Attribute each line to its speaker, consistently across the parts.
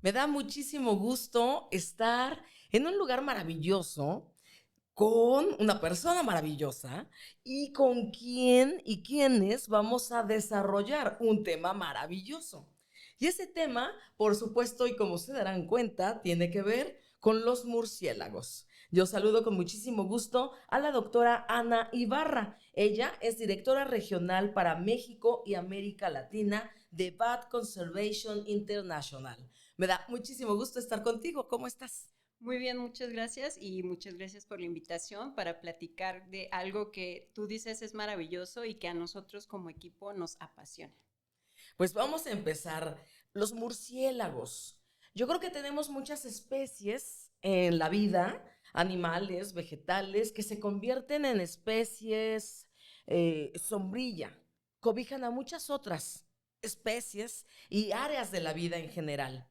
Speaker 1: Me da muchísimo gusto estar en un lugar maravilloso, con una persona maravillosa y con quien y quienes vamos a desarrollar un tema maravilloso. Y ese tema, por supuesto, y como se darán cuenta, tiene que ver con los murciélagos. Yo saludo con muchísimo gusto a la doctora Ana Ibarra. Ella es directora regional para México y América Latina de Bat Conservation International. Me da muchísimo gusto estar contigo. ¿Cómo estás?
Speaker 2: Muy bien, muchas gracias y muchas gracias por la invitación para platicar de algo que tú dices es maravilloso y que a nosotros como equipo nos apasiona.
Speaker 1: Pues vamos a empezar. Los murciélagos. Yo creo que tenemos muchas especies en la vida, animales, vegetales, que se convierten en especies sombrilla, cobijan a muchas otras especies y áreas de la vida en general.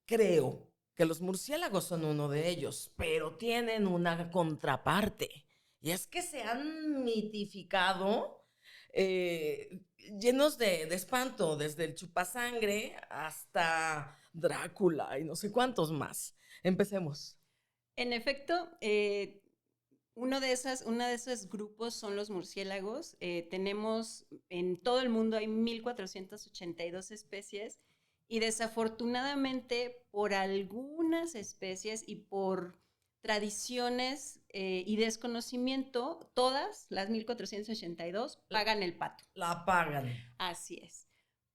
Speaker 1: Creo que los murciélagos son uno de ellos, pero tienen una contraparte. Y es que se han mitificado llenos de espanto, desde el chupasangre hasta Drácula y no sé cuántos más. Empecemos.
Speaker 2: En efecto, uno de esos grupos son los murciélagos. Tenemos en todo el mundo hay 1482 especies y desafortunadamente por algunas especies y por tradiciones y desconocimiento, todas las 1482 pagan el pato.
Speaker 1: La pagan.
Speaker 2: Así es.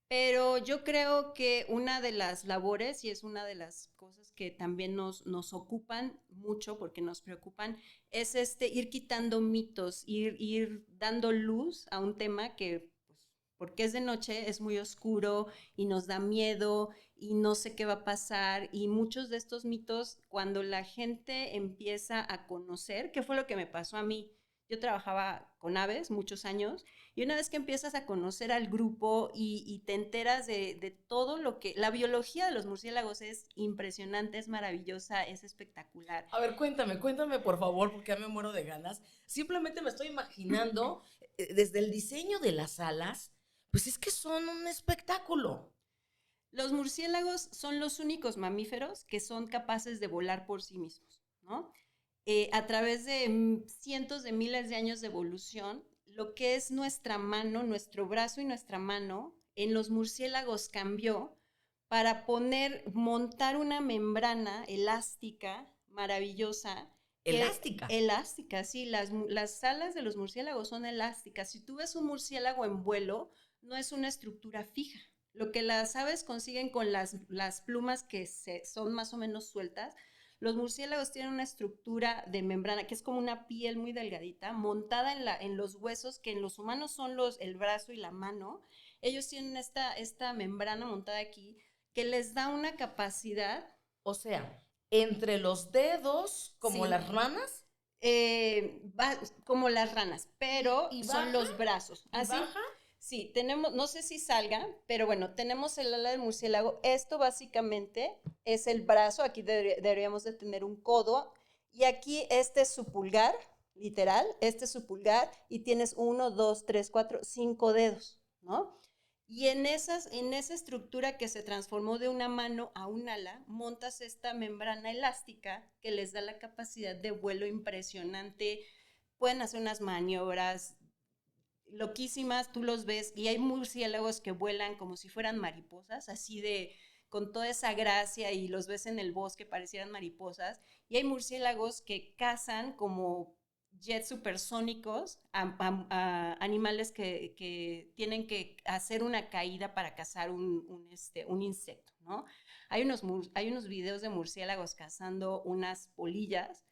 Speaker 2: Pero yo creo que una de las labores, y es una de las cosas que también nos ocupan mucho, porque nos preocupan, es ir quitando mitos, ir dando luz a un tema que, pues, porque es de noche, es muy oscuro y nos da miedo y no sé qué va a pasar. Y muchos de estos mitos, cuando la gente empieza a conocer, ¿qué fue lo que me pasó a mí? Yo trabajaba con aves muchos años y una vez que empiezas a conocer al grupo y te enteras de todo lo que... La biología de los murciélagos es impresionante, es maravillosa, es espectacular.
Speaker 1: A ver, cuéntame por favor, porque ya me muero de ganas. Simplemente me estoy imaginando desde el diseño de las alas, pues es que son un espectáculo.
Speaker 2: Los murciélagos son los únicos mamíferos que son capaces de volar por sí mismos, ¿no? A través de cientos de miles de años de evolución, lo que es nuestra mano, nuestro brazo y nuestra mano, en los murciélagos cambió para montar una membrana elástica maravillosa.
Speaker 1: Elástica.
Speaker 2: Elástica, sí, las alas de los murciélagos son elásticas. Si tú ves un murciélago en vuelo, no es una estructura fija. Lo que las aves consiguen con las plumas que son más o menos sueltas, los murciélagos tienen una estructura de membrana que es como una piel muy delgadita, montada en los huesos, que en los humanos son el brazo y la mano. Ellos tienen esta membrana montada aquí que les da una capacidad.
Speaker 1: O sea, entre los dedos, como
Speaker 2: Sí,
Speaker 1: las ranas,
Speaker 2: como las ranas, pero
Speaker 1: y
Speaker 2: son
Speaker 1: baja,
Speaker 2: los brazos.
Speaker 1: y
Speaker 2: Así,
Speaker 1: baja.
Speaker 2: sí, tenemos, no sé si salga, pero bueno, tenemos el ala del murciélago. Esto básicamente es el brazo. Aquí deberíamos de tener un codo. Y aquí este es su pulgar, literal, este es su pulgar. Y tienes 1, 2, 3, 4, 5 dedos, ¿no? Y en esa estructura que se transformó de una mano a un ala, montas esta membrana elástica que les da la capacidad de vuelo impresionante. Pueden hacer unas maniobras loquísimas, tú los ves, y hay murciélagos que vuelan como si fueran mariposas, así de con toda esa gracia, y los ves en el bosque, parecieran mariposas, y hay murciélagos que cazan como jets supersónicos a animales que tienen que hacer una caída para cazar un insecto, ¿no? Hay unos videos de murciélagos cazando unas polillas,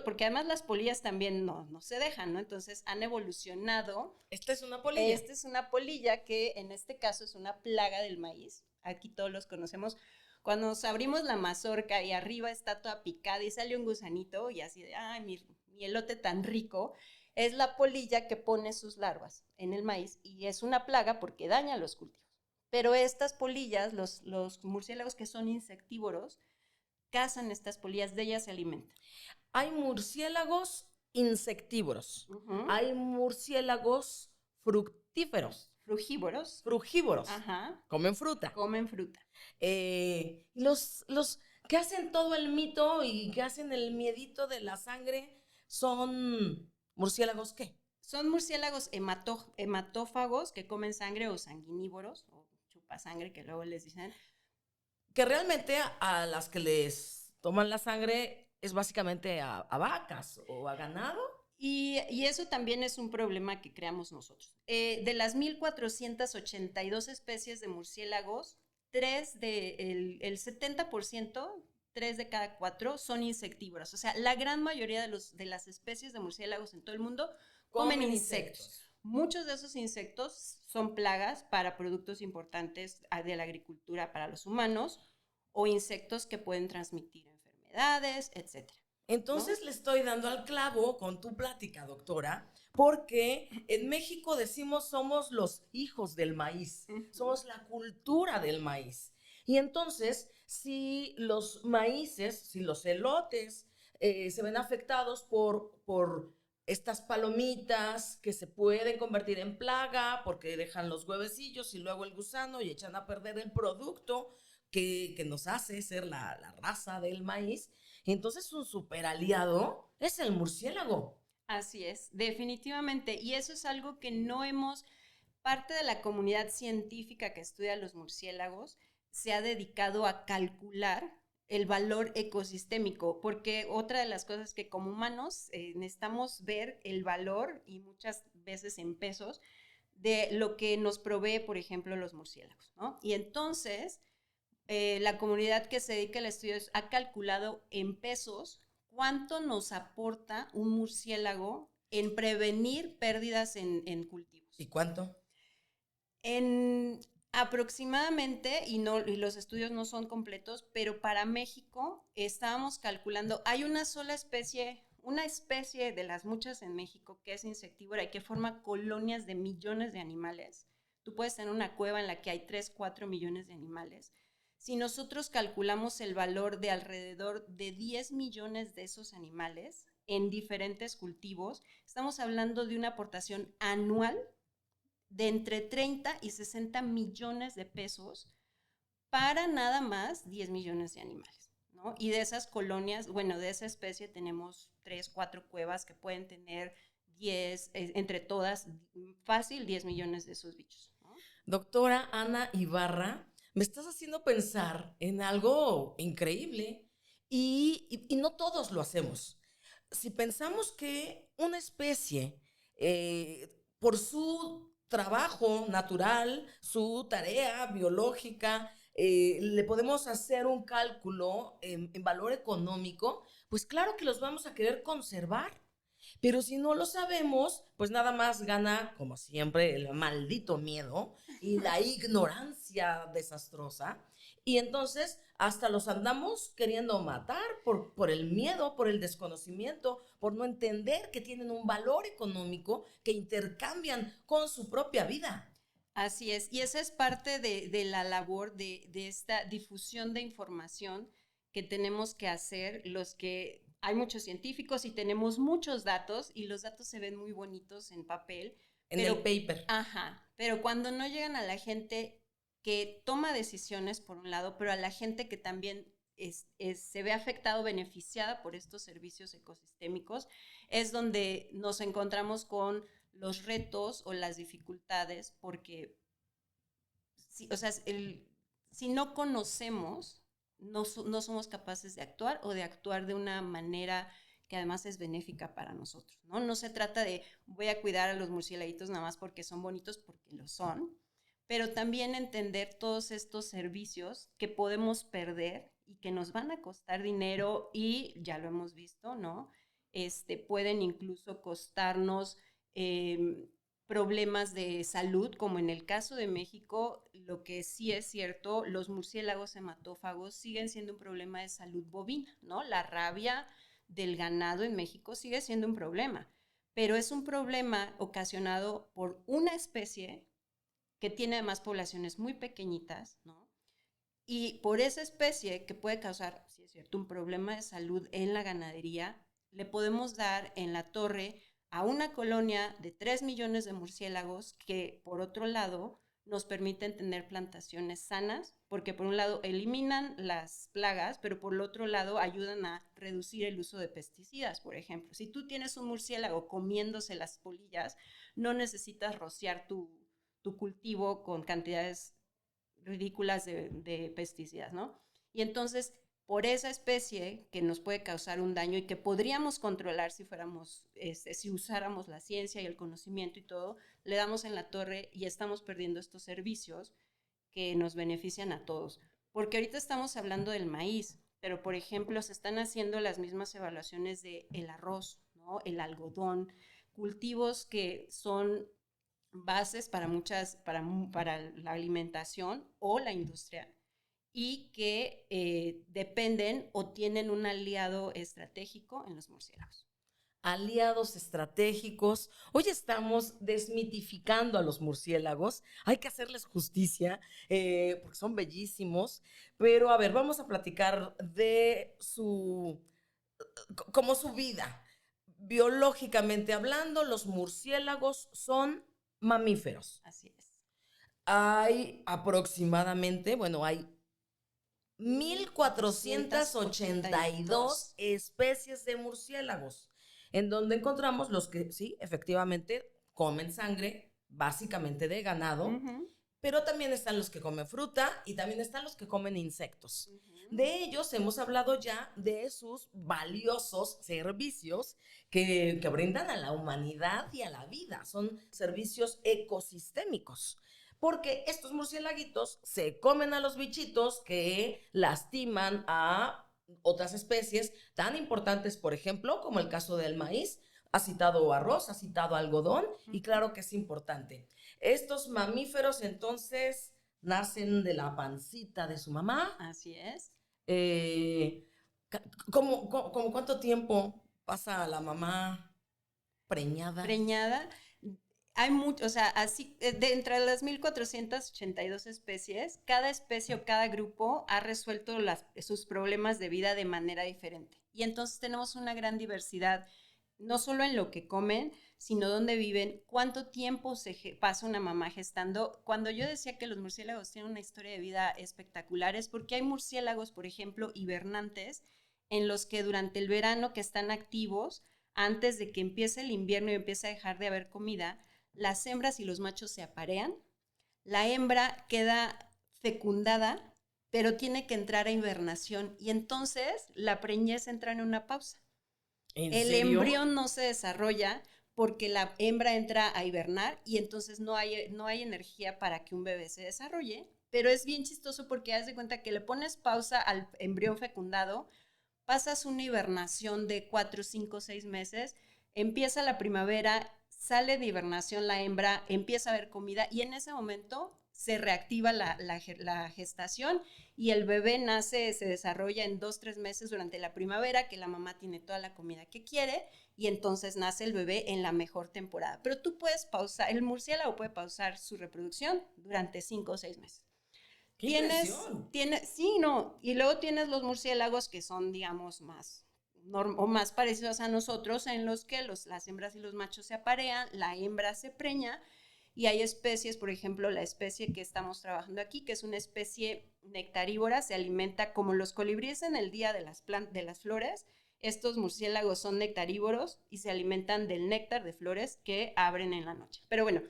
Speaker 2: porque además las polillas también no se dejan, ¿no? Entonces han evolucionado.
Speaker 1: Esta es una polilla.
Speaker 2: Esta es una polilla que en este caso es una plaga del maíz. Aquí todos los conocemos. Cuando nos abrimos la mazorca y arriba está toda picada y sale un gusanito y así de, ay, mi elote tan rico, es la polilla que pone sus larvas en el maíz y es una plaga porque daña los cultivos. Pero estas polillas, los murciélagos que son insectívoros, cazan estas polillas, de ellas se alimentan.
Speaker 1: Hay murciélagos insectívoros.
Speaker 2: Uh -huh.
Speaker 1: Hay murciélagos fructíferos.
Speaker 2: frugívoros.
Speaker 1: Frugívoros.
Speaker 2: Ajá.
Speaker 1: Comen fruta.
Speaker 2: Comen fruta.
Speaker 1: Los que hacen todo el mito y que hacen el miedito de la sangre son murciélagos, ¿qué?
Speaker 2: Son murciélagos hematófagos que comen sangre o sanguinívoros o chupasangre que luego les dicen.
Speaker 1: Que realmente a las que les toman la sangre es básicamente a vacas o a ganado.
Speaker 2: Y eso también es un problema que creamos nosotros. De las 1,482 especies de murciélagos, el 70%, 3 de cada 4, son insectívoros. O sea, la gran mayoría de las especies de murciélagos en todo el mundo comen insectos. Muchos de esos insectos son plagas para productos importantes de la agricultura para los humanos o insectos que pueden transmitir enfermedades, etc.
Speaker 1: Entonces, ¿no? Le estoy dando al clavo con tu plática, doctora, porque en México decimos somos los hijos del maíz, somos la cultura del maíz. Y entonces, si los maíces, si los elotes se ven afectados por estas palomitas que se pueden convertir en plaga porque dejan los huevecillos y luego el gusano y echan a perder el producto que nos hace ser la raza del maíz, entonces un super aliado es el murciélago.
Speaker 2: Así es, definitivamente. Y eso es algo que no hemos, parte de la comunidad científica que estudia los murciélagos se ha dedicado a calcular el valor ecosistémico, porque otra de las cosas que como humanos necesitamos ver el valor, y muchas veces en pesos, de lo que nos provee, por ejemplo, los murciélagos, ¿no? Y entonces, la comunidad que se dedica al estudio ha calculado en pesos cuánto nos aporta un murciélago en prevenir pérdidas en cultivos.
Speaker 1: ¿Y cuánto?
Speaker 2: En aproximadamente, y los estudios no son completos, pero para México estábamos calculando, hay una sola especie, una especie de las muchas en México que es insectívora y que forma colonias de millones de animales. Tú puedes tener una cueva en la que hay 3, 4 millones de animales. Si nosotros calculamos el valor de alrededor de 10 millones de esos animales en diferentes cultivos, estamos hablando de una aportación anual de entre 30 y 60 millones de pesos para nada más 10 millones de animales, ¿no? Y de esas colonias, bueno, de esa especie tenemos 3, 4 cuevas que pueden tener 10, entre todas, fácil 10 millones de esos bichos, ¿no?
Speaker 1: Doctora Ana Ibarra, me estás haciendo pensar en algo increíble y no todos lo hacemos. Si pensamos que una especie, por su trabajo natural, su tarea biológica, le podemos hacer un cálculo en valor económico, pues claro que los vamos a querer conservar. Pero si no lo sabemos, pues nada más gana, como siempre, el maldito miedo y la ignorancia desastrosa. Y entonces hasta los andamos queriendo matar por el miedo, por el desconocimiento, por no entender que tienen un valor económico que intercambian con su propia vida.
Speaker 2: Así es, y esa es parte de la labor de esta difusión de información que tenemos que hacer los que hay muchos científicos y tenemos muchos datos y los datos se ven muy bonitos en papel.
Speaker 1: En el paper.
Speaker 2: Ajá, pero cuando no llegan a la gente que toma decisiones, por un lado, pero a la gente que también se ve afectada o beneficiada por estos servicios ecosistémicos, es donde nos encontramos con los retos o las dificultades, porque si no conocemos, no somos capaces de actuar o de actuar de una manera que además es benéfica para nosotros, ¿no? No se trata de voy a cuidar a los murciélaguitos nada más porque son bonitos, porque lo son, pero también entender todos estos servicios que podemos perder y que nos van a costar dinero y ya lo hemos visto, ¿no? Pueden incluso costarnos problemas de salud, como en el caso de México, lo que sí es cierto, los murciélagos hematófagos siguen siendo un problema de salud bovina, ¿no? La rabia del ganado en México sigue siendo un problema, pero es un problema ocasionado por una especie que tiene además poblaciones muy pequeñitas, ¿no? Y por esa especie que puede causar, sí es cierto, un problema de salud en la ganadería, le podemos dar en la torre a una colonia de 3 millones de murciélagos que, por otro lado, nos permiten tener plantaciones sanas, porque por un lado eliminan las plagas, pero por el otro lado ayudan a reducir el uso de pesticidas, por ejemplo. Si tú tienes un murciélago comiéndose las polillas, no necesitas rociar tu cultivo con cantidades ridículas de pesticidas, ¿no? Y entonces, por esa especie que nos puede causar un daño y que podríamos controlar si fuéramos, si usáramos la ciencia y el conocimiento y todo, le damos en la torre y estamos perdiendo estos servicios que nos benefician a todos. Porque ahorita estamos hablando del maíz, pero por ejemplo se están haciendo las mismas evaluaciones del arroz, ¿no? El algodón, cultivos que son bases para para la alimentación o la industria y que dependen o tienen un aliado estratégico en los murciélagos.
Speaker 1: Aliados estratégicos. Hoy estamos desmitificando a los murciélagos. Hay que hacerles justicia porque son bellísimos. Pero a ver, vamos a platicar de como su vida. Biológicamente hablando, los murciélagos son mamíferos.
Speaker 2: Así es.
Speaker 1: Hay aproximadamente, bueno, hay 1482 especies de murciélagos, en donde encontramos los que sí, efectivamente, comen sangre, básicamente de ganado, pero también están los que comen fruta y también están los que comen insectos. De ellos hemos hablado ya de sus valiosos servicios que brindan a la humanidad y a la vida. Son servicios ecosistémicos. Porque estos murciélaguitos se comen a los bichitos que lastiman a otras especies tan importantes, por ejemplo, como el caso del maíz. Ha citado arroz, ha citado algodón, y claro que es importante. Estos mamíferos entonces nacen de la pancita de su mamá.
Speaker 2: Así es.
Speaker 1: ¿Cómo cuánto tiempo pasa la mamá preñada?
Speaker 2: Preñada. Hay mucho, o sea, así, de entre las 1482 especies, cada especie o cada grupo ha resuelto sus problemas de vida de manera diferente. Y entonces tenemos una gran diversidad, no solo en lo que comen, sino dónde viven, cuánto tiempo pasa una mamá gestando. Cuando yo decía que los murciélagos tienen una historia de vida espectacular, es porque hay murciélagos, por ejemplo, hibernantes, en los que durante el verano que están activos, antes de que empiece el invierno y empiece a dejar de haber comida, las hembras y los machos se aparean, la hembra queda fecundada, pero tiene que entrar a hibernación y entonces la preñez entra en una pausa. El embrión no se desarrolla porque la hembra entra a hibernar y entonces no hay energía para que un bebé se desarrolle, pero es bien chistoso porque haz de cuenta que le pones pausa al embrión fecundado, pasas una hibernación de 4, 5, 6 meses, empieza la primavera, sale de hibernación la hembra, empieza a haber comida y en ese momento se reactiva la gestación y el bebé nace, se desarrolla en 2, 3 meses durante la primavera, que la mamá tiene toda la comida que quiere y entonces nace el bebé en la mejor temporada. Pero tú puedes pausar, el murciélago puede pausar su reproducción durante 5 o 6 meses. Sí, no, y luego tienes los murciélagos que son, digamos, más parecidos a nosotros, en los que las hembras y los machos se aparean, la hembra se preña, y hay especies, por ejemplo, la especie que estamos trabajando aquí, que es una especie nectarívora, se alimenta como los colibríes en el día de las flores. Estos murciélagos son nectarívoros y se alimentan del néctar de flores que abren en la noche. Pero bueno,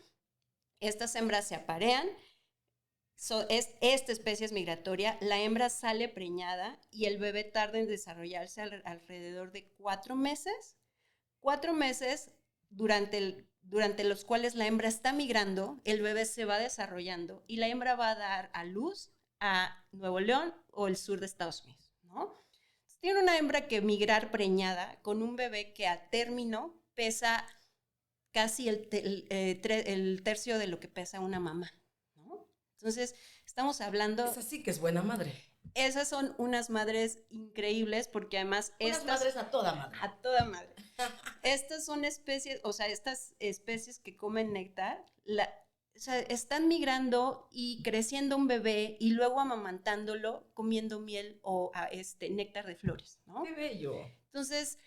Speaker 2: estas hembras se aparean. Esta especie es migratoria, la hembra sale preñada y el bebé tarda en desarrollarse alrededor de 4 meses. 4 meses durante los cuales la hembra está migrando, el bebé se va desarrollando y la hembra va a dar a luz a Nuevo León o el sur de Estados Unidos, ¿no? Tiene una hembra que migrar preñada con un bebé que a término pesa casi el tercio de lo que pesa una mamá. Entonces, estamos hablando...
Speaker 1: Esa sí que es buena madre.
Speaker 2: Esas son unas madres increíbles porque además...
Speaker 1: Unas madres a toda madre.
Speaker 2: A toda madre. Estas son especies, o sea, estas especies que comen néctar, o sea, están migrando y creciendo un bebé y luego amamantándolo, comiendo miel o néctar de flores, ¿no?
Speaker 1: ¡Qué bello!
Speaker 2: Entonces,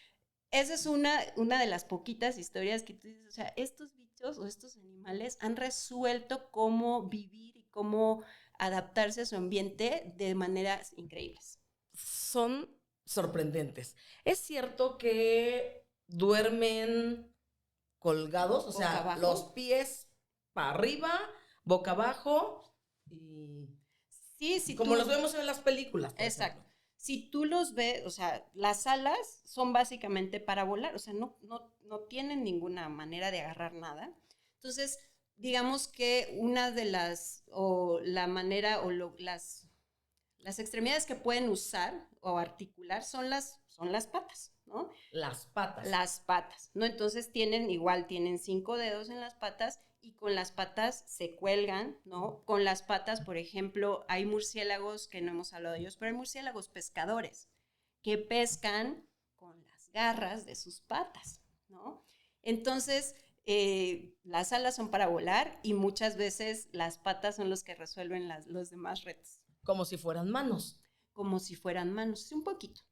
Speaker 2: esa es una de las poquitas historias que tú dices, o sea, estos bichos o estos animales han resuelto cómo vivir y cómo adaptarse a su ambiente de maneras increíbles.
Speaker 1: Son sorprendentes. Es cierto que duermen colgados, o
Speaker 2: Boca
Speaker 1: sea, los
Speaker 2: abajo.
Speaker 1: pies para arriba, boca abajo, y
Speaker 2: Sí, si
Speaker 1: como los
Speaker 2: tú,
Speaker 1: vemos en las películas, por ejemplo.
Speaker 2: exacto. Si tú los ves, o sea, las alas son básicamente para volar, o sea, no tienen ninguna manera de agarrar nada. Entonces, digamos que una de las, o la manera, o las extremidades que pueden usar o articular son las patas, ¿no?
Speaker 1: Las patas.
Speaker 2: Las patas, ¿no? Entonces tienen 5 dedos en las patas y con las patas se cuelgan, ¿no? Con las patas, por ejemplo, hay murciélagos, que no hemos hablado de ellos, pero hay murciélagos pescadores que pescan con las garras de sus patas, ¿no? Entonces, las alas son para volar y muchas veces las patas son los que resuelven los demás retos.
Speaker 1: Como si fueran manos.
Speaker 2: Como si fueran manos, un poquito.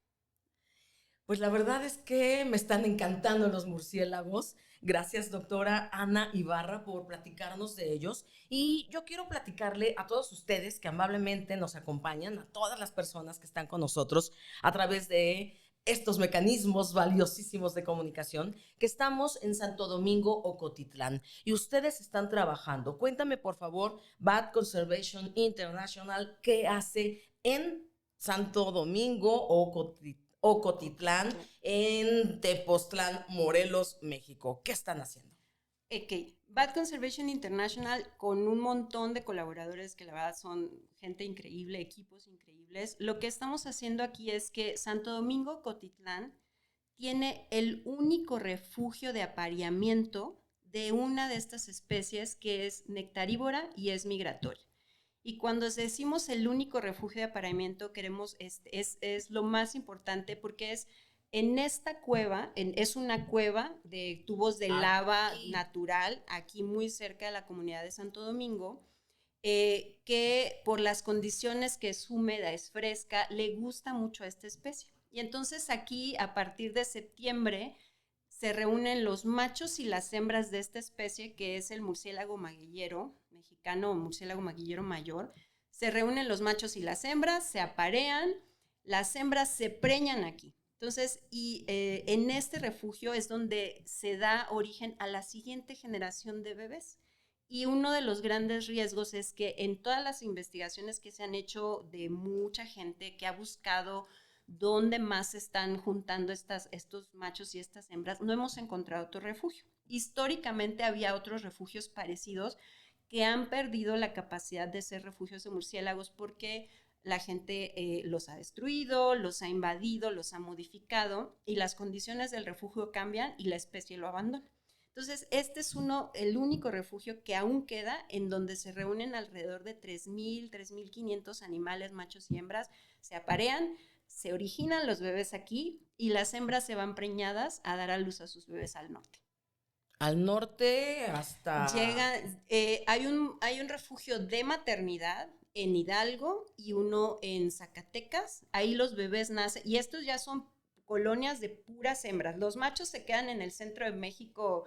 Speaker 1: Pues la verdad es que me están encantando los murciélagos. Gracias, doctora Ana Ibarra, por platicarnos de ellos. Y yo quiero platicarle a todos ustedes que amablemente nos acompañan, a todas las personas que están con nosotros a través de estos mecanismos valiosísimos de comunicación, que estamos en Santo Domingo, Ocotitlán, y ustedes están trabajando. Cuéntame, por favor, Bat Conservation International, ¿qué hace en Santo Domingo, Ocotitlán, en Tepoztlán, Morelos, México? ¿Qué están haciendo?
Speaker 2: Ok, Bat Conservation International, con un montón de colaboradores que la verdad son gente increíble, equipos increíbles. Lo que estamos haciendo aquí es que Santo Domingo, Cotitlán, tiene el único refugio de apareamiento de una de estas especies que es nectarívora y es migratoria. Y cuando decimos el único refugio de apareamiento, queremos, es lo más importante porque es en esta cueva, es una cueva de tubos de lava
Speaker 1: Aquí.
Speaker 2: natural, aquí muy cerca de la comunidad de Santo Domingo, que por las condiciones que es húmeda, es fresca, le gusta mucho a esta especie. Y entonces aquí, a partir de septiembre, se reúnen los machos y las hembras de esta especie, que es el murciélago maguillero mexicano o murciélago maguillero mayor. Se reúnen los machos y las hembras, se aparean, las hembras se preñan aquí. Entonces, en este refugio es donde se da origen a la siguiente generación de bebés. Y uno de los grandes riesgos es que en todas las investigaciones que se han hecho de mucha gente que ha buscado dónde más se están juntando estos machos y estas hembras, no hemos encontrado otro refugio. Históricamente había otros refugios parecidos que han perdido la capacidad de ser refugios de murciélagos porque la gente los ha destruido, los ha invadido, los ha modificado y las condiciones del refugio cambian y la especie lo abandona. Entonces, este es el único refugio que aún queda en donde se reúnen alrededor de 3.500 animales, machos y hembras, se aparean, se originan los bebés aquí y las hembras se van preñadas a dar a luz a sus bebés al norte.
Speaker 1: Al norte hasta...
Speaker 2: Hay un refugio de maternidad en Hidalgo y uno en Zacatecas. Ahí los bebés nacen y estos ya son colonias de puras hembras. Los machos se quedan en el centro de México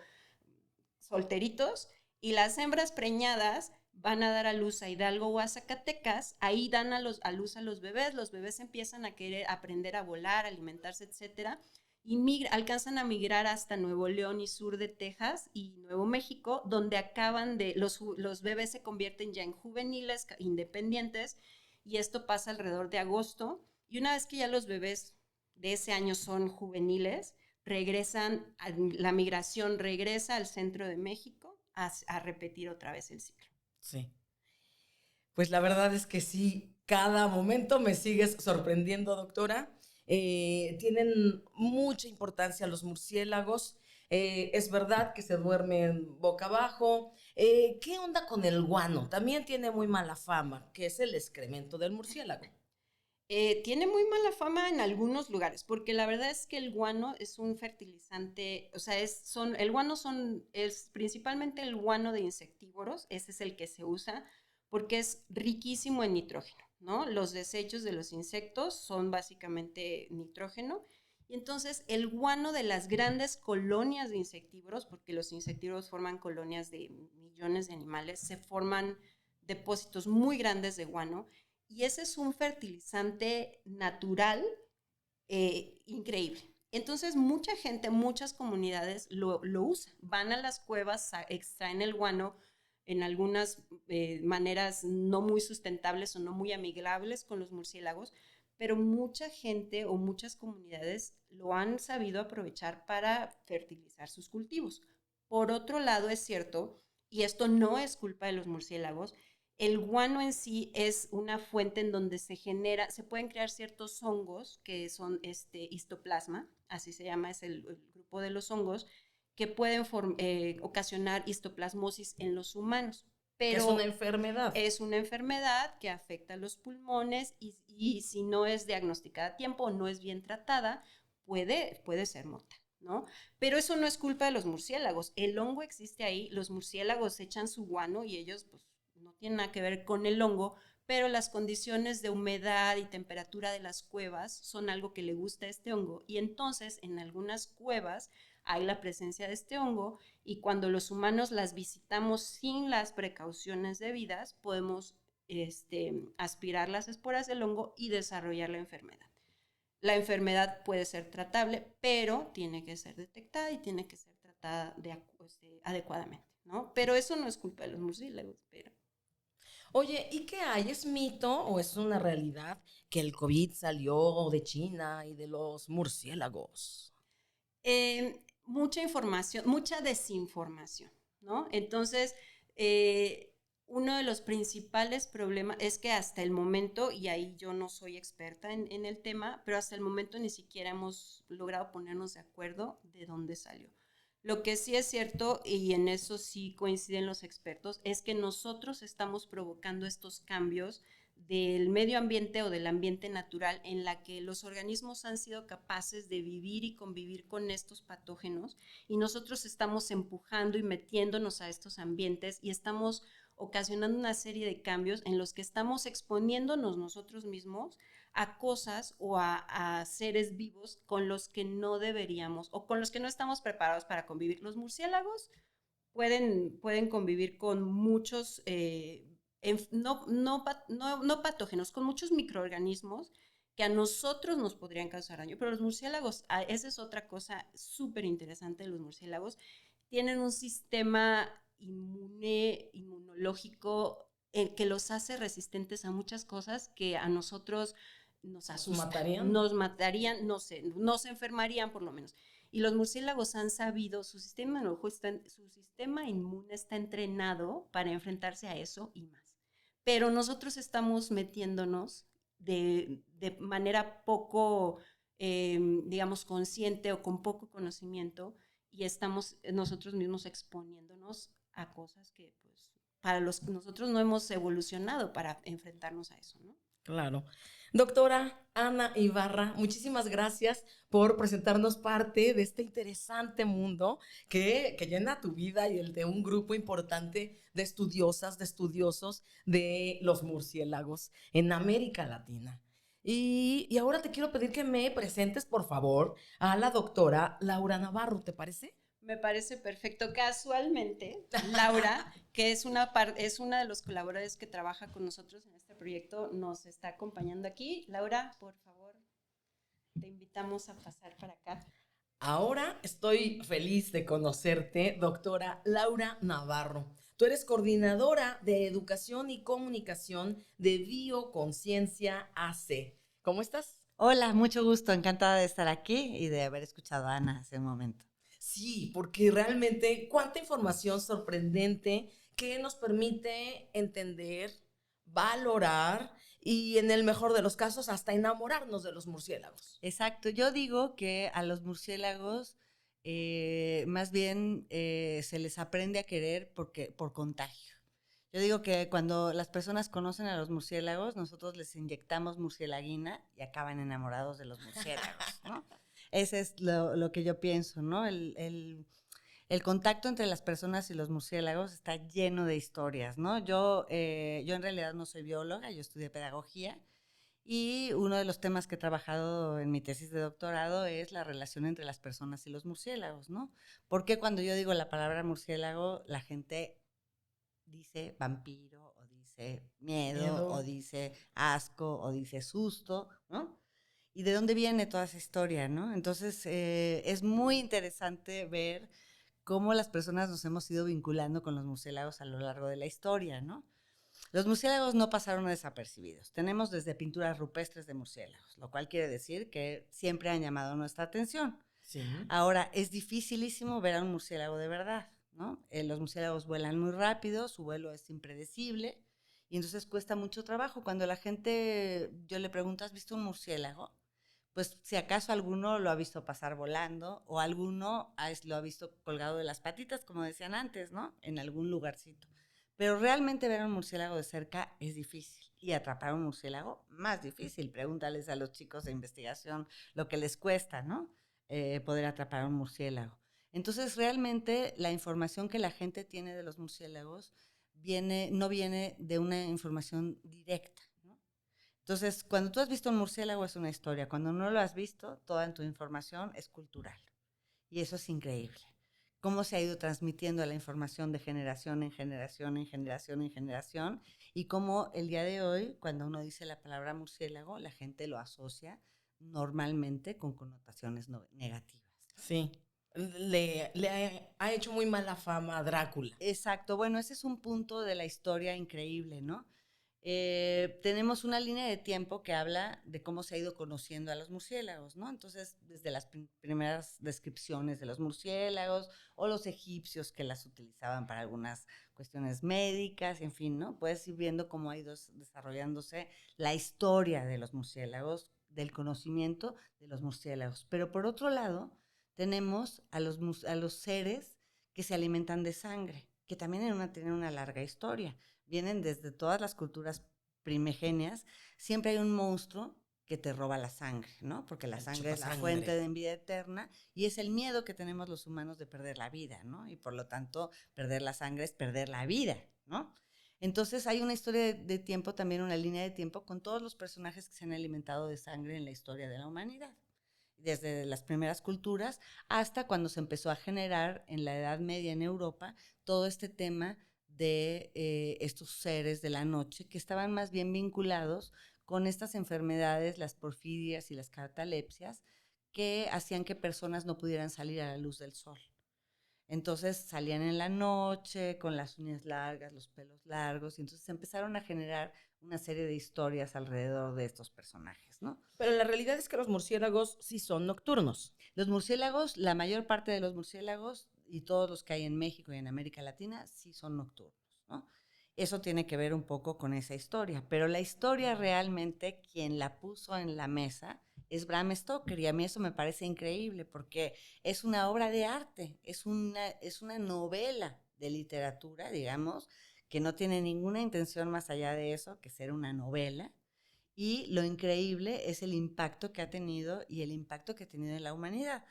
Speaker 2: solteritos y las hembras preñadas van a dar a luz a Hidalgo o a Zacatecas, ahí dan a luz a los bebés empiezan a querer aprender a volar, alimentarse, etcétera, y alcanzan a migrar hasta Nuevo León y sur de Texas y Nuevo México, donde los bebés se convierten ya en juveniles, independientes, y esto pasa alrededor de agosto, y una vez que ya los bebés de ese año son juveniles, la migración regresa al centro de México a repetir otra vez el ciclo.
Speaker 1: Sí. Pues la verdad es que sí, cada momento me sigues sorprendiendo, doctora. Tienen mucha importancia los murciélagos. Es verdad que se duermen boca abajo. ¿Qué onda con el guano? También tiene muy mala fama, que es el excremento del murciélago.
Speaker 2: Tiene muy mala fama en algunos lugares, porque la verdad es que el guano es un fertilizante, o sea, el guano es principalmente el guano de insectívoros, ese es el que se usa, porque es riquísimo en nitrógeno, ¿no? Los desechos de los insectos son básicamente nitrógeno, Y entonces el guano de las grandes colonias de insectívoros, porque los insectívoros forman colonias de millones de animales, se forman depósitos muy grandes de guano, y ese es un fertilizante natural increíble. Entonces mucha gente, muchas comunidades lo usan, van a las cuevas, extraen el guano en algunas maneras no muy sustentables o no muy amigables con los murciélagos, pero mucha gente o muchas comunidades lo han sabido aprovechar para fertilizar sus cultivos. Por otro lado, es cierto, y esto no es culpa de los murciélagos, el guano en sí es una fuente en donde se pueden crear ciertos hongos que son histoplasma, así se llama, es el grupo de los hongos, que pueden ocasionar histoplasmosis en los humanos.
Speaker 1: Pero es una enfermedad.
Speaker 2: Es una enfermedad que afecta a los pulmones y si no es diagnosticada a tiempo o no es bien tratada, puede ser mortal, ¿no? Pero eso no es culpa de los murciélagos. El hongo existe ahí, los murciélagos echan su guano y ellos pues, no tienen nada que ver con el hongo, pero las condiciones de humedad y temperatura de las cuevas son algo que le gusta a este hongo. Y entonces en algunas cuevas hay la presencia de este hongo y cuando los humanos las visitamos sin las precauciones debidas, podemos aspirar las esporas del hongo y desarrollar la enfermedad. La enfermedad puede ser tratable, pero tiene que ser detectada y tiene que ser tratada adecuadamente, ¿no? Pero eso no es culpa de los murciélagos, pero...
Speaker 1: Oye, ¿y qué hay? ¿Es mito o es una realidad que el COVID salió de China y de los murciélagos?
Speaker 2: Mucha información, mucha desinformación, ¿no? Entonces, uno de los principales problemas es que hasta el momento, y ahí yo no soy experta en el tema, pero hasta el momento ni siquiera hemos logrado ponernos de acuerdo de dónde salió. Lo que sí es cierto, y en eso sí coinciden los expertos, es que nosotros estamos provocando estos cambios del medio ambiente o del ambiente natural en la que los organismos han sido capaces de vivir y convivir con estos patógenos y nosotros estamos empujando y metiéndonos a estos ambientes y estamos ocasionando una serie de cambios en los que estamos exponiéndonos nosotros mismos a cosas o a seres vivos con los que no deberíamos o con los que no estamos preparados para convivir. Los murciélagos pueden convivir con muchos no patógenos, con muchos microorganismos que a nosotros nos podrían causar daño, pero los murciélagos, esa es otra cosa súper interesante de los murciélagos, tienen un sistema inmunológico que los hace resistentes a muchas cosas que a nosotros nos asustan, nos matarían, no sé, no se enfermarían por lo menos. Y los murciélagos han sabido, su sistema inmune está entrenado para enfrentarse a eso y más. Pero nosotros estamos metiéndonos de manera poco, digamos, consciente o con poco conocimiento y estamos nosotros mismos exponiéndonos a cosas que, pues, para los que nosotros no hemos evolucionado para enfrentarnos a eso, ¿no?
Speaker 1: Claro. Doctora Ana Ibarra, muchísimas gracias por presentarnos parte de este interesante mundo que llena tu vida y el de un grupo importante de estudiosas, de estudiosos de los murciélagos en América Latina. Y ahora te quiero pedir que me presentes, por favor, a la doctora Laura Navarro, ¿te parece?
Speaker 2: Me parece perfecto. Casualmente, Laura, que es una de los colaboradores que trabaja con nosotros en este proyecto, nos está acompañando aquí. Laura, por favor, te invitamos a pasar para acá.
Speaker 1: Ahora estoy feliz de conocerte, doctora Laura Navarro. Tú eres coordinadora de Educación y Comunicación de Bioconciencia AC. ¿Cómo estás?
Speaker 3: Hola, mucho gusto, encantada de estar aquí y de haber escuchado a Ana hace un momento.
Speaker 1: Sí, porque realmente cuánta información sorprendente que nos permite entender, valorar y en el mejor de los casos hasta enamorarnos de los murciélagos.
Speaker 3: Exacto, yo digo que a los murciélagos más bien se les aprende a querer por contagio. Yo digo que cuando las personas conocen a los murciélagos, nosotros les inyectamos murcielaguina y acaban enamorados de los murciélagos, ¿no? Ese es lo que yo pienso, ¿no? El contacto entre las personas y los murciélagos está lleno de historias, ¿no? Yo en realidad no soy bióloga, yo estudié pedagogía Y uno de los temas que he trabajado en mi tesis de doctorado es la relación entre las personas y los murciélagos, ¿no? Porque cuando yo digo la palabra murciélago, la gente dice vampiro, o dice miedo, o
Speaker 1: Miedo.
Speaker 3: dice asco, o dice susto, ¿no? ¿Y de dónde viene toda esa historia, no? Entonces, es muy interesante ver cómo las personas nos hemos ido vinculando con los murciélagos a lo largo de la historia, ¿no? Los murciélagos no pasaron desapercibidos. Tenemos desde pinturas rupestres de murciélagos, lo cual quiere decir que siempre han llamado nuestra atención.
Speaker 1: Sí.
Speaker 3: Ahora, es dificilísimo ver a un murciélago de verdad, ¿no? Los murciélagos vuelan muy rápido, su vuelo es impredecible y entonces cuesta mucho trabajo. Cuando la gente, yo le pregunto, ¿has visto un murciélago? Pues si acaso alguno lo ha visto pasar volando o alguno lo ha visto colgado de las patitas, como decían antes, ¿no? En algún lugarcito. Pero realmente ver a un murciélago de cerca es difícil y atrapar a un murciélago más difícil. Pregúntales a los chicos de investigación lo que les cuesta, ¿no? Poder atrapar a un murciélago. Entonces, realmente la información que la gente tiene de los murciélagos no viene de una información directa, ¿no? Entonces, cuando tú has visto un murciélago es una historia, cuando no lo has visto, toda tu información es cultural. Y eso es increíble. Cómo se ha ido transmitiendo la información de generación en generación, en generación, en generación, y cómo el día de hoy, cuando uno dice la palabra murciélago, la gente lo asocia normalmente con connotaciones negativas.
Speaker 1: Sí. Ha hecho muy mala fama a Drácula.
Speaker 3: Exacto, bueno, ese es un punto de la historia increíble, ¿no? Tenemos una línea de tiempo que habla de cómo se ha ido conociendo a los murciélagos, ¿no? Entonces, desde las primeras descripciones de los murciélagos o los egipcios que las utilizaban para algunas cuestiones médicas, en fin, ¿no? Puedes ir viendo cómo ha ido desarrollándose la historia de los murciélagos, del conocimiento de los murciélagos. Pero por otro lado, tenemos a los seres que se alimentan de sangre, que también tienen una larga historia. Vienen desde todas las culturas primigenias. Siempre hay un monstruo que te roba la sangre, ¿no? Porque la
Speaker 1: El
Speaker 3: sangre es la
Speaker 1: chupasangre.
Speaker 3: fuente de vida eterna y es el miedo que tenemos los humanos de perder la vida, ¿no? Y por lo tanto, perder la sangre es perder la vida, ¿no? Entonces hay una historia de tiempo, también una línea de tiempo con todos los personajes que se han alimentado de sangre en la historia de la humanidad, desde las primeras culturas hasta cuando se empezó a generar en la Edad Media en Europa todo este tema de estos seres de la noche que estaban más bien vinculados con estas enfermedades, las porfirias y las catalepsias, que hacían que personas no pudieran salir a la luz del sol. Entonces salían en la noche con las uñas largas, los pelos largos, y entonces se empezaron a generar una serie de historias alrededor de estos personajes, ¿no?
Speaker 1: Pero la realidad es que los murciélagos sí son nocturnos.
Speaker 3: Los murciélagos, la mayor parte de los murciélagos y todos los que hay en México y en América Latina sí son nocturnos, ¿no? Eso tiene que ver un poco con esa historia, pero la historia realmente quien la puso en la mesa es Bram Stoker y a mí eso me parece increíble porque es una obra de arte, es una novela de literatura, digamos, que no tiene ninguna intención más allá de eso que ser una novela. Y lo increíble es el impacto que ha tenido y el impacto que ha tenido en la humanidad.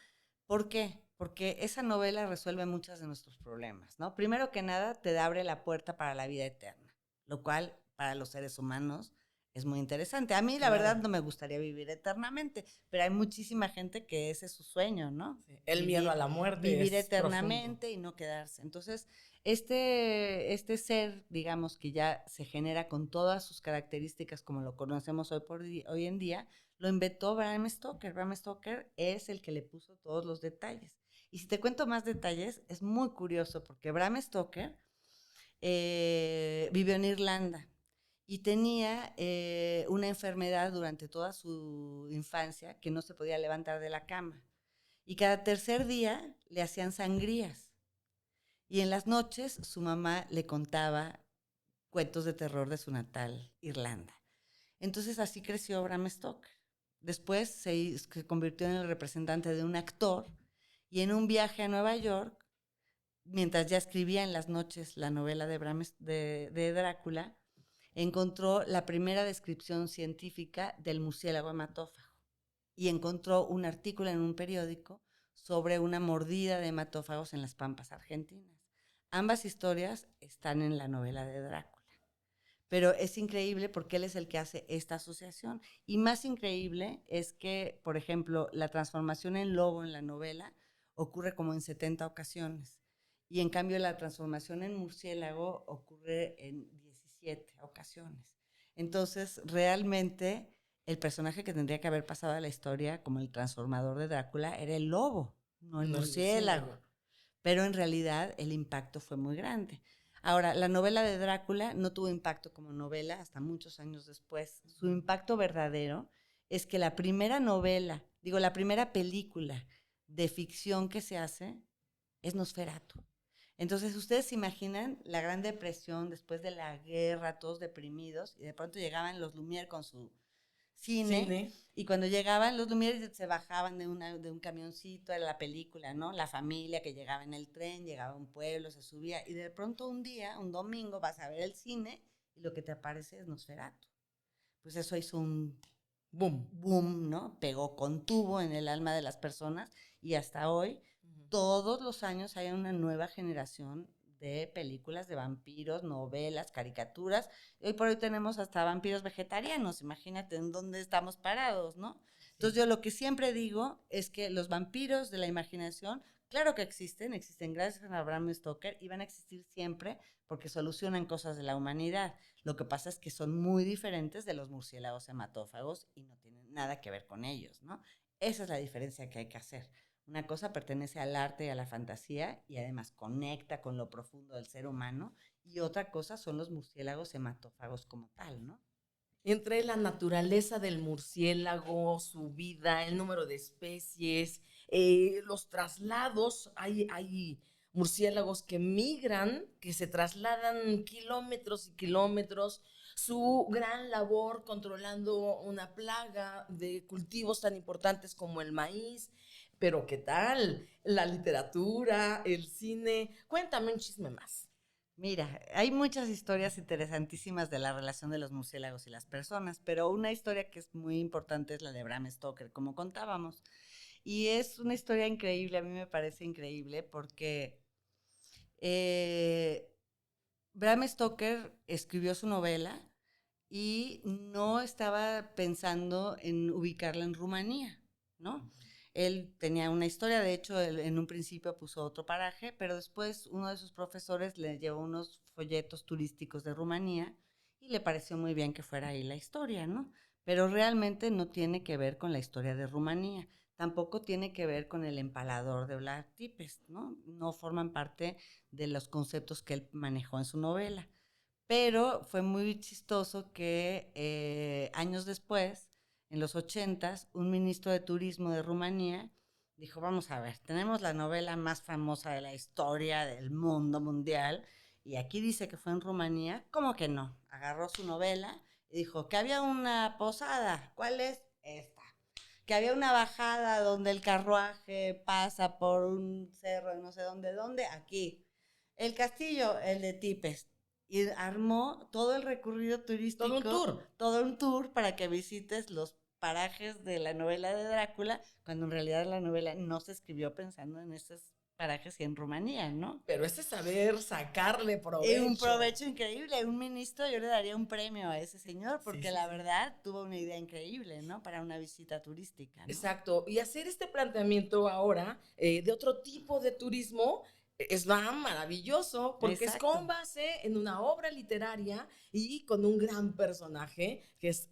Speaker 3: ¿Por qué? Porque esa novela resuelve muchos de nuestros problemas, ¿no? Primero que nada, te abre la puerta para la vida eterna, lo cual para los seres humanos es muy interesante. A mí, la verdad,
Speaker 1: Claro.
Speaker 3: no me gustaría vivir eternamente, pero hay muchísima gente que ese es su sueño, ¿no?
Speaker 1: Sí. El miedo a la muerte
Speaker 3: Vivir
Speaker 1: es profundo.
Speaker 3: eternamente y no quedarse. Entonces, este ser, digamos, que ya se genera con todas sus características como lo conocemos hoy en día, lo inventó Bram Stoker. Bram Stoker es el que le puso todos los detalles. Y si te cuento más detalles, es muy curioso porque Bram Stoker vivió en Irlanda y tenía una enfermedad durante toda su infancia que no se podía levantar de la cama. Y cada tercer día le hacían sangrías. Y en las noches su mamá le contaba cuentos de terror de su natal Irlanda. Entonces así creció Bram Stoker. Después se convirtió en el representante de un actor y en un viaje a Nueva York, mientras ya escribía en las noches la novela de Drácula, encontró la primera descripción científica del murciélago hematófago y encontró un artículo en un periódico sobre una mordida de hematófagos en las pampas argentinas. Ambas historias están en la novela de Drácula. pero es increíble porque él es el que hace esta asociación. Y más increíble es que, por ejemplo, la transformación en lobo en la novela ocurre como en 70 ocasiones. Y en cambio la transformación en murciélago ocurre en 17 ocasiones. Entonces, realmente, el personaje que tendría que haber pasado a la historia como el transformador de Drácula era el lobo, no el
Speaker 1: No, el
Speaker 3: murciélago.
Speaker 1: murciélago.
Speaker 3: Pero en realidad el impacto fue muy grande. Ahora, la novela de Drácula no tuvo impacto como novela hasta muchos años después. Su impacto verdadero es que la primera novela, digo, la primera película de ficción que se hace es Nosferatu. Entonces, ustedes se imaginan la Gran Depresión después de la guerra, todos deprimidos, y de pronto llegaban los Lumière con su cine,
Speaker 1: Cine.
Speaker 3: y cuando llegaban los Lumière se bajaban de un camioncito, era la película, ¿no? La familia que llegaba en el tren, llegaba a un pueblo, se subía, y de pronto un día, un domingo, vas a ver el cine, y lo que te aparece es Nosferatu. Pues eso hizo un
Speaker 1: Boom.
Speaker 3: boom, ¿no? Pegó con tubo en el alma de las personas, y hasta hoy todos los años hay una nueva generación de películas de vampiros, novelas, caricaturas. Hoy por hoy tenemos hasta vampiros vegetarianos, imagínate en dónde estamos parados, ¿no? Entonces yo lo que siempre digo es que los vampiros de la imaginación, claro que existen gracias a Bram Stoker y van a existir siempre porque solucionan cosas de la humanidad. Lo que pasa es que son muy diferentes de los murciélagos hematófagos y no tienen nada que ver con ellos, ¿no? Esa es la diferencia que hay que hacer. Una cosa pertenece al arte y a la fantasía y además conecta con lo profundo del ser humano, y otra cosa son los murciélagos hematófagos como tal, ¿no?
Speaker 1: Entre la naturaleza del murciélago, su vida, el número de especies, los traslados, hay murciélagos que migran, que se trasladan kilómetros y kilómetros, su gran labor controlando una plaga de cultivos tan importantes como el maíz. Pero ¿qué tal? La literatura, el cine. Cuéntame un chisme más.
Speaker 3: Mira, hay muchas historias interesantísimas de la relación de los murciélagos y las personas, pero una historia que es muy importante es la de Bram Stoker, como contábamos. Y es una historia increíble, a mí me parece increíble porque eh, Bram Stoker escribió su novela y no estaba pensando en ubicarla en Rumanía, ¿no? Él tenía una historia, de hecho, él en un principio puso otro paraje, pero después uno de sus profesores le llevó unos folletos turísticos de Rumanía y le pareció muy bien que fuera ahí la historia, ¿no? Pero realmente no tiene que ver con la historia de Rumanía, tampoco tiene que ver con el empalador de Vlad Tepes, ¿no? No forman parte de los conceptos que él manejó en su novela. Pero fue muy chistoso que años después, en los 80s, un ministro de turismo de Rumanía dijo, vamos a ver, tenemos la novela más famosa de la historia del mundo mundial y aquí dice que fue en Rumanía, ¿cómo que no? Agarró su novela y dijo que había una posada, ¿cuál es? Esta. Que había una bajada donde el carruaje pasa por un cerro, no sé dónde, aquí. El castillo, el de Tipes, y armó todo el recorrido turístico, todo un tour para que visites los parajes de la novela de Drácula, cuando en realidad la novela no se escribió pensando en esos parajes y en Rumanía, ¿no?
Speaker 1: Pero ese saber sacarle provecho.
Speaker 3: Un provecho increíble, un ministro, yo le daría un premio a ese señor, porque
Speaker 1: Sí,
Speaker 3: la
Speaker 1: sí.
Speaker 3: verdad tuvo una idea increíble, ¿no? Para una visita turística, ¿no?
Speaker 1: Exacto. Y hacer este planteamiento ahora de otro tipo de turismo es maravilloso porque es con
Speaker 3: Exacto.
Speaker 1: base en una obra literaria y con un gran personaje que es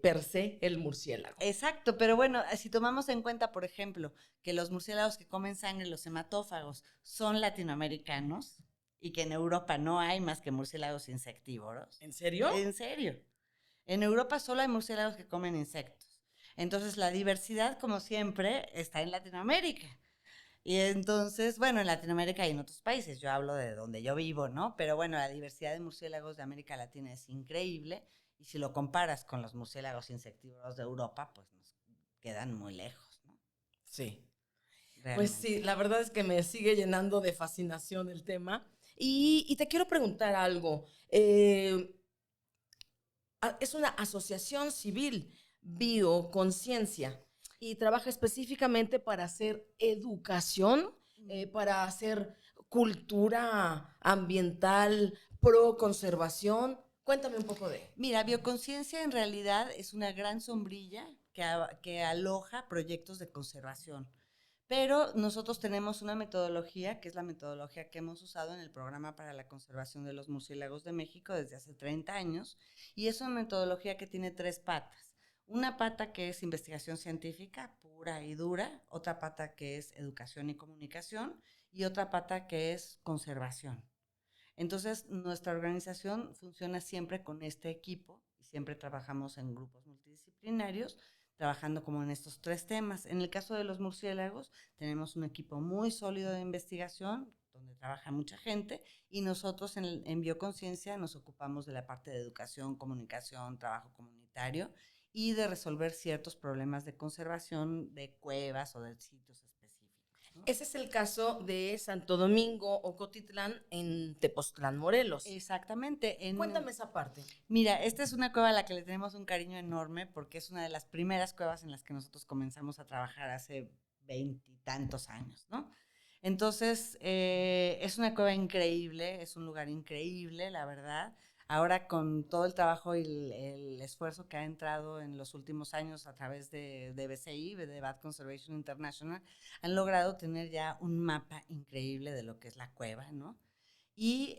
Speaker 1: per se el murciélago.
Speaker 3: Exacto, pero bueno, si tomamos en cuenta, por ejemplo, que los murciélagos que comen sangre, los hematófagos, son latinoamericanos y que en Europa no hay más que murciélagos insectívoros.
Speaker 1: ¿En serio?
Speaker 3: En serio. En Europa solo hay murciélagos que comen insectos. Entonces la diversidad, como siempre, está en Latinoamérica. Y entonces, bueno, en Latinoamérica y en otros países, yo hablo de donde yo vivo, ¿no? Pero bueno, la diversidad de murciélagos de América Latina es increíble y si lo comparas con los murciélagos insectívoros de Europa, pues nos quedan muy lejos, ¿no?
Speaker 1: Sí.
Speaker 3: Realmente.
Speaker 1: Pues sí, la verdad es que me sigue llenando de fascinación el tema. Y te quiero preguntar algo. Es una asociación civil, Bioconciencia, y trabaja específicamente para hacer educación, para hacer cultura ambiental, pro conservación. Cuéntame un poco de...
Speaker 3: Mira, Bioconciencia en realidad es una gran sombrilla que aloja proyectos de conservación. Pero nosotros tenemos una metodología, que es la metodología que hemos usado en el Programa para la Conservación de los Murciélagos de México desde hace 30 años, y es una metodología que tiene 3 patas. Una pata que es investigación científica pura y dura, otra pata que es educación y comunicación, y otra pata que es conservación. Entonces, nuestra organización funciona siempre con este equipo y siempre trabajamos en grupos multidisciplinarios, trabajando como en estos 3 temas. En el caso de los murciélagos, tenemos un equipo muy sólido de investigación, donde trabaja mucha gente, y nosotros en Bioconciencia nos ocupamos de la parte de educación, comunicación, trabajo comunitario y de resolver ciertos problemas de conservación de cuevas o de sitios específicos, ¿no?
Speaker 1: Ese es el caso de Santo Domingo, Ocotitlán, en Tepoztlán, Morelos.
Speaker 3: Exactamente.
Speaker 1: Cuéntame esa parte.
Speaker 3: Mira, esta es una cueva a la que le tenemos un cariño enorme porque es una de las primeras cuevas en las que nosotros comenzamos a trabajar hace 20 y tantos años, ¿no? Entonces, es una cueva increíble, es un lugar increíble, la verdad. Ahora con todo el trabajo y el esfuerzo que ha entrado en los últimos años a través de BCI, de Bat Conservation International, han logrado tener ya un mapa increíble de lo que es la cueva, ¿no? Y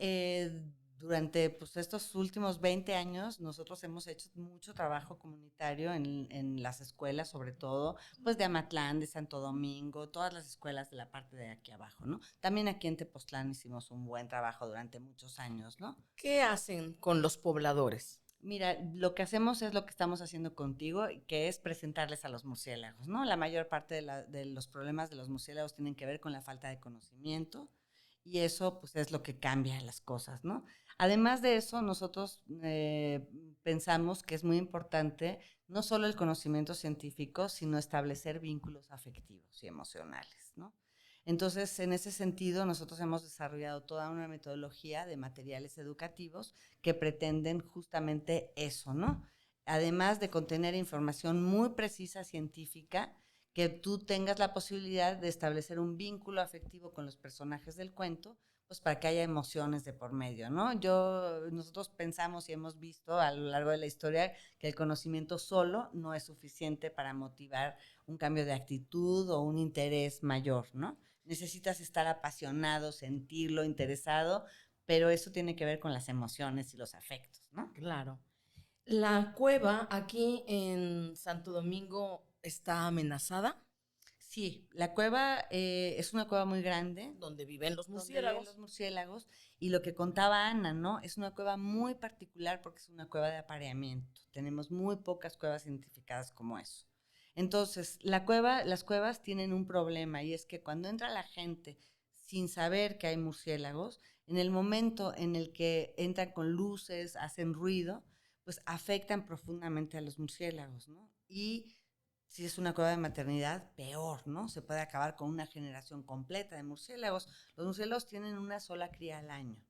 Speaker 3: durante pues, estos últimos 20 años nosotros hemos hecho mucho trabajo comunitario en las escuelas, sobre todo pues de Amatlán, de Santo Domingo, todas las escuelas de la parte de aquí abajo, ¿no? También aquí en Tepoztlán hicimos un buen trabajo durante muchos años, ¿no?
Speaker 1: ¿Qué hacen con los pobladores?
Speaker 3: Mira, lo que hacemos es lo que estamos haciendo contigo, que es presentarles a los murciélagos, ¿no? La mayor parte de los problemas de los murciélagos tienen que ver con la falta de conocimiento, y eso pues es lo que cambia las cosas, ¿no? Además de eso, nosotros pensamos que es muy importante no solo el conocimiento científico, sino establecer vínculos afectivos y emocionales, ¿no? Entonces, en ese sentido, nosotros hemos desarrollado toda una metodología de materiales educativos que pretenden justamente eso, ¿no? Además de contener información muy precisa científica, que tú tengas la posibilidad de establecer un vínculo afectivo con los personajes del cuento, pues para que haya emociones de por medio, ¿no? Nosotros pensamos y hemos visto a lo largo de la historia que el conocimiento solo no es suficiente para motivar un cambio de actitud o un interés mayor, ¿no? Necesitas estar apasionado, sentirlo, interesado, pero eso tiene que ver con las emociones y los afectos, ¿no?
Speaker 1: Claro. La cueva aquí en Santo Domingo está amenazada,
Speaker 3: Sí, la cueva es una cueva muy grande,
Speaker 1: donde viven los
Speaker 3: donde viven
Speaker 1: murciélagos.
Speaker 3: los murciélagos, y lo que contaba Ana, ¿no? Es una cueva muy particular porque es una cueva de apareamiento. Tenemos muy pocas cuevas identificadas como eso. Entonces, las cuevas tienen un problema, y es que cuando entra la gente sin saber que hay murciélagos, en el momento en el que entran con luces, hacen ruido, pues afectan profundamente a los murciélagos, ¿no? Y si es una cueva de maternidad, peor, ¿no? Se puede acabar con una generación completa de murciélagos. Los murciélagos tienen una sola cría al año,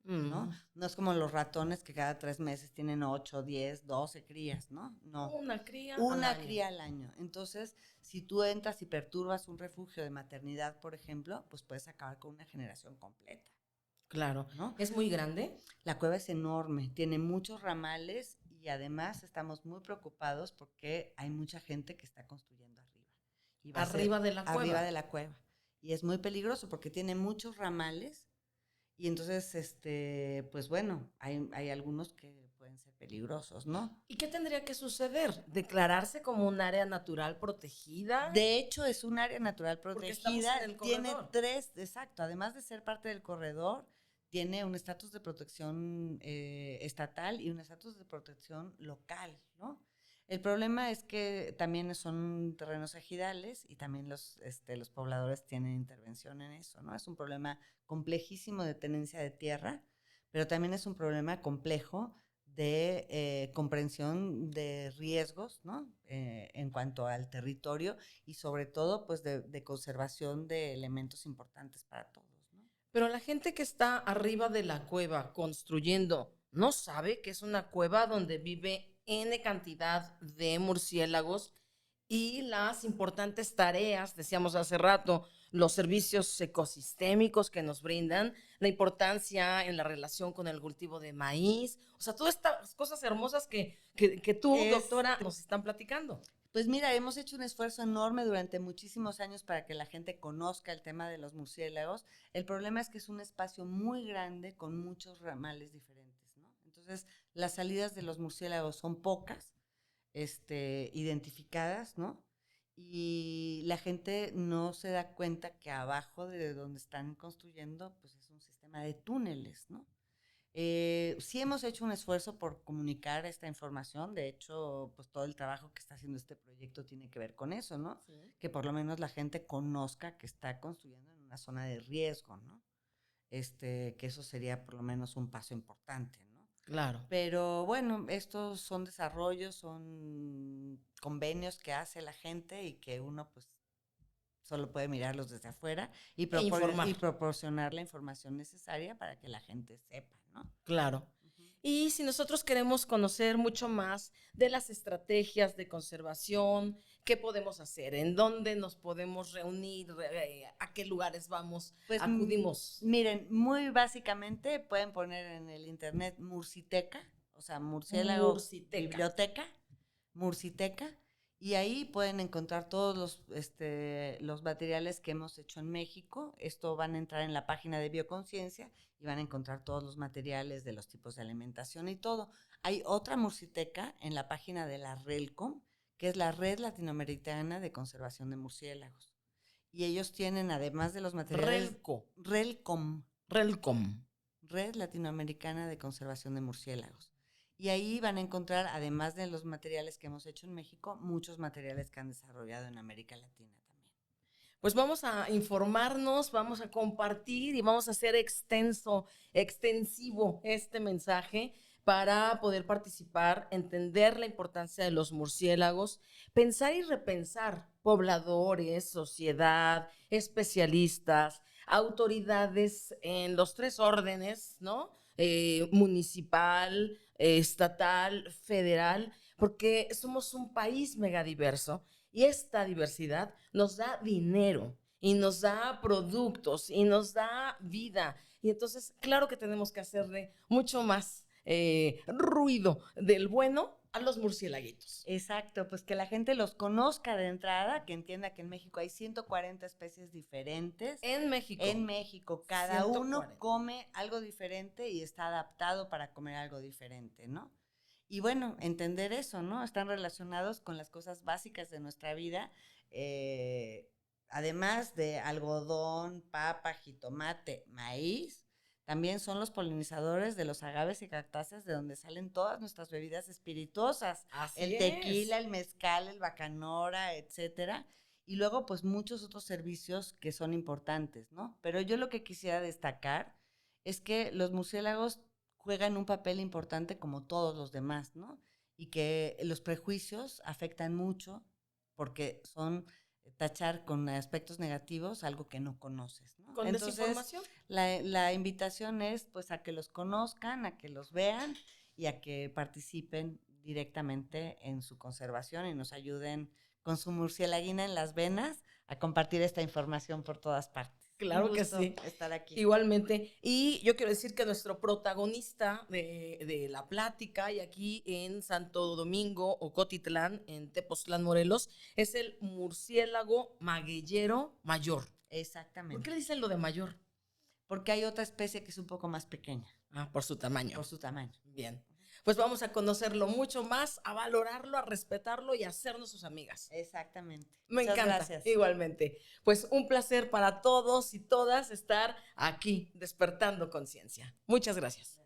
Speaker 3: ¿no? No es como los ratones que cada 3 meses tienen 8, 10, 12 crías, ¿no? No.
Speaker 1: Una cría al
Speaker 3: Una
Speaker 1: año.
Speaker 3: cría al año. Entonces, si tú entras y perturbas un refugio de maternidad, por ejemplo, pues puedes acabar con una generación completa,
Speaker 1: Claro.
Speaker 3: ¿no?
Speaker 1: ¿Es muy grande?
Speaker 3: La cueva es enorme, tiene muchos ramales, y además estamos muy preocupados porque hay mucha gente que está construyendo arriba. Y va
Speaker 1: Arriba de la cueva.
Speaker 3: arriba de la cueva. Y es muy peligroso porque tiene muchos ramales, y entonces, pues bueno, hay algunos que pueden ser peligrosos, ¿no?
Speaker 1: ¿Y qué tendría que suceder? ¿Declararse como un área natural protegida?
Speaker 3: De hecho, es un área natural
Speaker 1: Porque estamos
Speaker 3: protegida.
Speaker 1: en el
Speaker 3: Tiene
Speaker 1: corredor.
Speaker 3: 3, exacto, además de ser parte del corredor, tiene un estatus de protección estatal y un estatus de protección local, ¿no? El problema es que también son terrenos ejidales, y también los pobladores tienen intervención en eso, ¿no? Es un problema complejísimo de tenencia de tierra, pero también es un problema complejo de comprensión de riesgos, ¿no? En cuanto al territorio, y sobre todo pues de conservación de elementos importantes para todos, ¿no?
Speaker 1: Pero la gente que está arriba de la cueva construyendo no sabe que es una cueva donde vive N cantidad de murciélagos y las importantes tareas, decíamos hace rato, los servicios ecosistémicos que nos brindan, la importancia en la relación con el cultivo de maíz, o sea, todas estas cosas hermosas que tú, doctora, nos están platicando.
Speaker 3: Pues mira, hemos hecho un esfuerzo enorme durante muchísimos años para que la gente conozca el tema de los murciélagos. El problema es que es un espacio muy grande con muchos ramales diferentes, ¿no? Entonces, las salidas de los murciélagos son pocas, identificadas, ¿no? Y la gente no se da cuenta que abajo de donde están construyendo, pues es un sistema de túneles, ¿no? Sí hemos hecho un esfuerzo por comunicar esta información. De hecho, pues todo el trabajo que está haciendo este proyecto tiene que ver con eso, ¿no?
Speaker 1: Sí.
Speaker 3: Que por lo menos la gente conozca que está construyendo en una zona de riesgo, ¿no? Que eso sería por lo menos un paso importante, ¿no?
Speaker 1: Claro.
Speaker 3: Pero bueno, estos son desarrollos, son convenios que hace la gente y que uno pues solo puede mirarlos desde afuera y proporcionar la información necesaria para que la gente sepa, ¿no?
Speaker 1: Claro. Y si nosotros queremos conocer mucho más de las estrategias de conservación, ¿qué podemos hacer? ¿En dónde nos podemos reunir? ¿A qué lugares vamos?
Speaker 3: Pues
Speaker 1: Acudimos.
Speaker 3: Miren, muy básicamente pueden poner en el internet Murciteca, o sea, murciélago, biblioteca, Murciteca, y ahí pueden encontrar todos los materiales que hemos hecho en México. Esto van a entrar en la página de Bioconciencia y van a encontrar todos los materiales de los tipos de alimentación y todo. Hay otra Murciteca en la página de la RELCOM, que es la Red Latinoamericana de Conservación de Murciélagos. Y ellos tienen, además de los materiales... RELCOM. Red Latinoamericana de Conservación de Murciélagos. Y ahí van a encontrar, además de los materiales que hemos hecho en México, muchos materiales que han desarrollado en América Latina también.
Speaker 1: Pues vamos a informarnos, vamos a compartir y vamos a hacer extensivo este mensaje para poder participar, entender la importancia de los murciélagos, pensar y repensar pobladores, sociedad, especialistas, autoridades en los 3 órdenes, ¿no? Municipal, estatal, federal, porque somos un país megadiverso y esta diversidad nos da dinero y nos da productos y nos da vida. Y entonces, claro que tenemos que hacerle mucho más ruido del bueno a los murciélaguitos.
Speaker 3: Exacto, pues que la gente los conozca de entrada, que entienda que en México hay 140 especies diferentes.
Speaker 1: En México.
Speaker 3: En México, cada 140. Uno come algo diferente y está adaptado para comer algo diferente, ¿no? Y bueno, entender eso, ¿no? Están relacionados con las cosas básicas de nuestra vida, además de algodón, papa, jitomate, maíz. También son los polinizadores de los agaves y cactáceas, de donde salen todas nuestras bebidas espirituosas. El tequila, el mezcal, el bacanora, etcétera. Y luego, pues, muchos otros servicios que son importantes, ¿no? Pero yo lo que quisiera destacar es que los murciélagos juegan un papel importante como todos los demás, ¿no? Y que los prejuicios afectan mucho porque son tachar con aspectos negativos algo que no conoces, ¿no?
Speaker 1: Con desinformación.
Speaker 3: La invitación es pues a que los conozcan, a que los vean y a que participen directamente en su conservación y nos ayuden con su murciélaguina en las venas a compartir esta información por todas partes.
Speaker 1: Claro que sí.
Speaker 3: Estar aquí.
Speaker 1: Igualmente. Y yo quiero decir que nuestro protagonista de la plática, y aquí en Santo Domingo, Ocotitlán, en Tepoztlán, Morelos, es el murciélago magueyero mayor.
Speaker 3: Exactamente.
Speaker 1: ¿Por qué le dicen lo de mayor?
Speaker 3: Porque hay otra especie que es un poco más pequeña.
Speaker 1: Ah, por su tamaño.
Speaker 3: Por su tamaño.
Speaker 1: Bien. Pues vamos a conocerlo mucho más, a valorarlo, a respetarlo y a hacernos sus amigas.
Speaker 3: Exactamente.
Speaker 1: Me
Speaker 3: Muchas
Speaker 1: encanta.
Speaker 3: Gracias.
Speaker 1: Igualmente. Pues un placer para todos y todas estar aquí despertando conciencia. Muchas gracias.